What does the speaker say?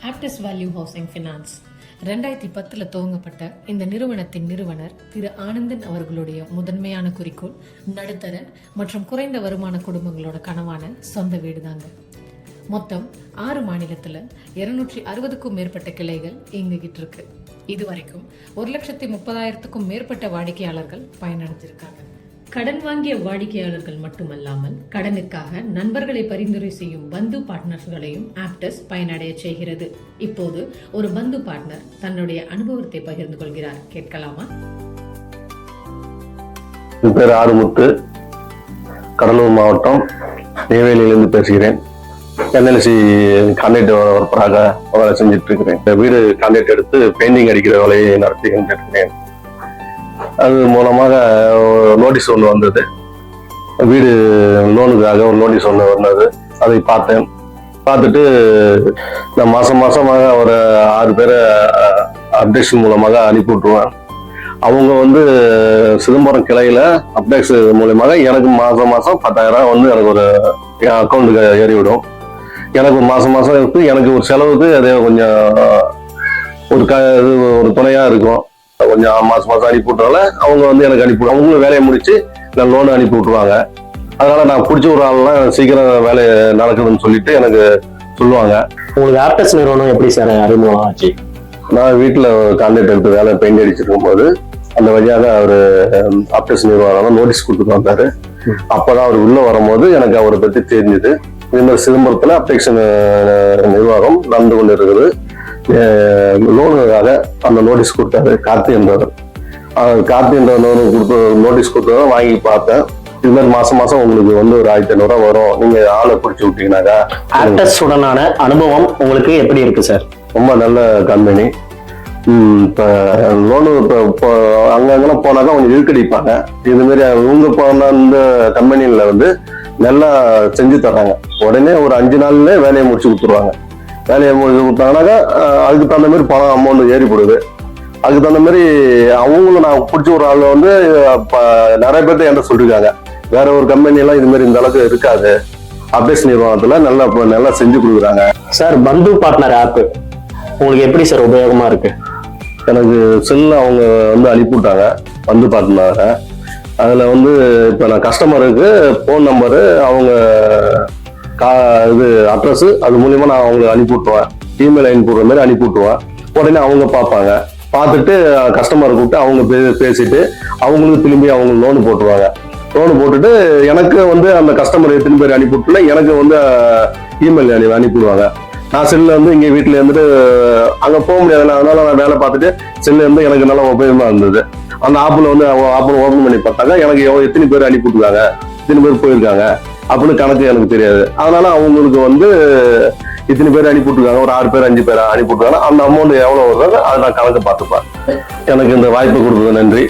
Aptus value housing finance 2010 துவங்கப்பட்ட இந்த நிறுவனத்தின் நிறுவனர் திரு ஆனந்தன் அவர்களுடைய முதன்மையான குறிக்கோள் நடுத்தர மற்றும் குறைந்த வருமான குடும்பங்களோட கனவான சொந்த வீடு தாங்க. மொத்தம் 6 மாநிலத்தில் 260க்கும் மேற்பட்ட கிளைகள் இயங்கிக்கிட்டு இருக்கு. இதுவரைக்கும் 1,30,000க்கும் மேற்பட்ட வாடிக்கையாளர்கள் பயனடைஞ்சிருக்காங்க. கடன் வாங்கிய வாடிக்கையாளர்கள் மட்டுமல்லாமல் கடனுக்காக நண்பர்களை பரிந்துரை செய்யும் பந்து பார்ட்னர்ஸ்களையும் ஆப்டஸ் பயனடைய செய்கிறது. இப்போது ஒரு பந்து பார்ட்னர் தன்னுடைய அனுபவத்தை பகிர்ந்து கொள்கிறார். கேட்கலாமா? என் பேர் ஆறுமுத்து, கடலூர் மாவட்டம் நெய்வேலியிலிருந்து பேசுகிறேன். என்எல்சி கான்ட்ராக்ட் ஒர்க்கராக வேலை செஞ்சுட்டு இருக்கிறேன். இந்த வீடு கான்ட்ராக்ட் எடுத்து பெயிண்டிங் அடிக்கிற வேலையை நடத்தி கொண்டிருக்கிறேன். அது மூலமாக நோட்டீஸ் ஒன்று வந்தது, வீடு லோனுக்காக ஒரு நோட்டீஸ் ஒன்று வந்தது. அதை பார்த்தேன். பார்த்துட்டு நான் மாசமாக ஒரு 6 பேரை அப்டேஷன் மூலமாக அனுப்பி விட்டுருவேன். அவங்க சிதம்பரம் கிளையில அப்டேஷன் மூலமாக எனக்கு மாசம் 10,000 எனக்கு ஒரு என் அக்கௌண்ட்டுக்கு ஏறிவிடும். எனக்கு மாசம் இருக்கு. எனக்கு ஒரு செலவுக்கு அதே கொஞ்சம் ஒரு துணையா இருக்கும். கொஞ்சம் மாசம் அனுப்பி விட்டால அவங்க எனக்கு அனுப்பி அவங்களும் வேலையை முடிச்சு நான் லோன் அனுப்பி விட்டுருவாங்க. அதனால நான் பிடிச்ச ஒரு ஆள்லாம் சீக்கிரம் வேலை நடக்கணும்னு சொல்லிட்டு எனக்கு சொல்லுவாங்க. உங்களுக்கு ஆப்டஸ் நிறுவனம் எப்படி சார் அறிமுகம் ஆச்சு? நான் வீட்டுல கான்ட்ராக்ட் எடுத்து வேலை பெயிண்ட் அடிச்சிருக்கும் போது அந்த வழியாக அவரு ஆப்டஸ் நிறுவனம் நோட்டீஸ் கொடுத்துட்டு வந்தாரு. அப்பதான் அவர் உள்ள வரும்போது எனக்கு அவரை பத்தி தெரிஞ்சுது. இது மாதிரி சிதம்பரத்துல அப்டேஷன் நிர்வாகம் நடந்து கொண்டு இருக்குது. லோனுக்காக அந்த நோட்டீஸ் கொடுத்தாரு கார்த்தி என்றவர். கொடுத்த நோட்டீஸ் கொடுத்தத வாங்கி பார்த்தேன். இது மாதிரி மாசம் உங்களுக்கு ஒரு 1,500 வரும், நீங்க ஆளை பிடிச்சி விட்டீங்கன்னாக்கா. ஆப்டஸ் உடனான அனுபவம் உங்களுக்கு எப்படி இருக்கு சார்? ரொம்ப நல்ல கம்பெனி. இப்ப லோனு அங்கெல்லாம் போனாக்கா கொஞ்சம் இழுக்கடிப்பாங்க. இது மாதிரி இவங்க போன இந்த கம்பெனில நல்லா செஞ்சு தர்றாங்க. உடனே ஒரு 5 நாள்ல வேலையை முடிச்சு கொடுத்துருவாங்க. வேலையை முடிச்சு கொடுத்தாங்கன்னாக்கா அதுக்கு தகுந்த மாதிரி பணம் அமௌண்ட் ஏறி போடுது. அதுக்கு தகுந்த மாதிரி அவங்களும் நான் பிடிச்ச ஒரு ஆள் நிறைய பேர்த்த என்கிட்ட சொல்லிருக்காங்க. வேற ஒரு கம்பெனி எல்லாம் இது மாதிரி இந்த அளவுக்கு இருக்காது, அப்டேஸ் நிறுவனத்துல நல்லா செஞ்சு கொடுக்குறாங்க. சார், பந்து பார்ட்னர் ஆப் உங்களுக்கு எப்படி சார் உபயோகமா இருக்கு? எனக்கு செல்ல அவங்க அனுப்பி விட்டாங்க பந்து பார்ட்னர். அதுல இப்ப நான் கஸ்டமருக்கு போன் நம்பரு, அவங்க இது அட்ரஸ், அது மூலியமா நான் அவங்களுக்கு அனுப்பி விட்டுருவேன். இமெயில் அனுப்பிவிடுற மாதிரி அனுப்பி விட்டுருவேன். உடனே அவங்க பார்ப்பாங்க. பார்த்துட்டு கஸ்டமரை கூப்பிட்டு அவங்க பேசிட்டு அவங்களுக்கு திரும்பி அவங்க லோனு போட்டுருவாங்க. லோனு போட்டுட்டு எனக்கு அந்த கஸ்டமர் எத்தனை பேர் அனுப்பிவிட்டுல எனக்கு இமெயில் அனுப்பிவிடுவாங்க. நான் செல்ல இங்க வீட்டுல இருந்துட்டு அங்க போக முடியாது. அதனால நான் வேலை பார்த்துட்டு செல்ல எனக்கு நல்ல உபயோகமா இருந்தது. அந்த ஆப்ல ஆப்பில் ஓபன் பண்ணி பார்த்தாங்க எனக்கு எத்தனை பேர் அனுப்பிவிட்டுருக்காங்க, எத்தனை பேர் போயிருக்காங்க அப்படின்னு கணக்கு எனக்கு தெரியாது. அதனால அவங்களுக்கு இத்தனை பேர் அனுப்பிவிட்டுருக்காங்க, ஒரு 6 பேர் 5 பேர் அனுப்பிவிட்டுருக்காங்க. அந்த அமௌண்ட் எவ்வளவு வருதோ அதை நான் கணக்கு பார்த்துப்பேன். எனக்கு இந்த வாய்ப்பு கொடுத்தது நன்றி.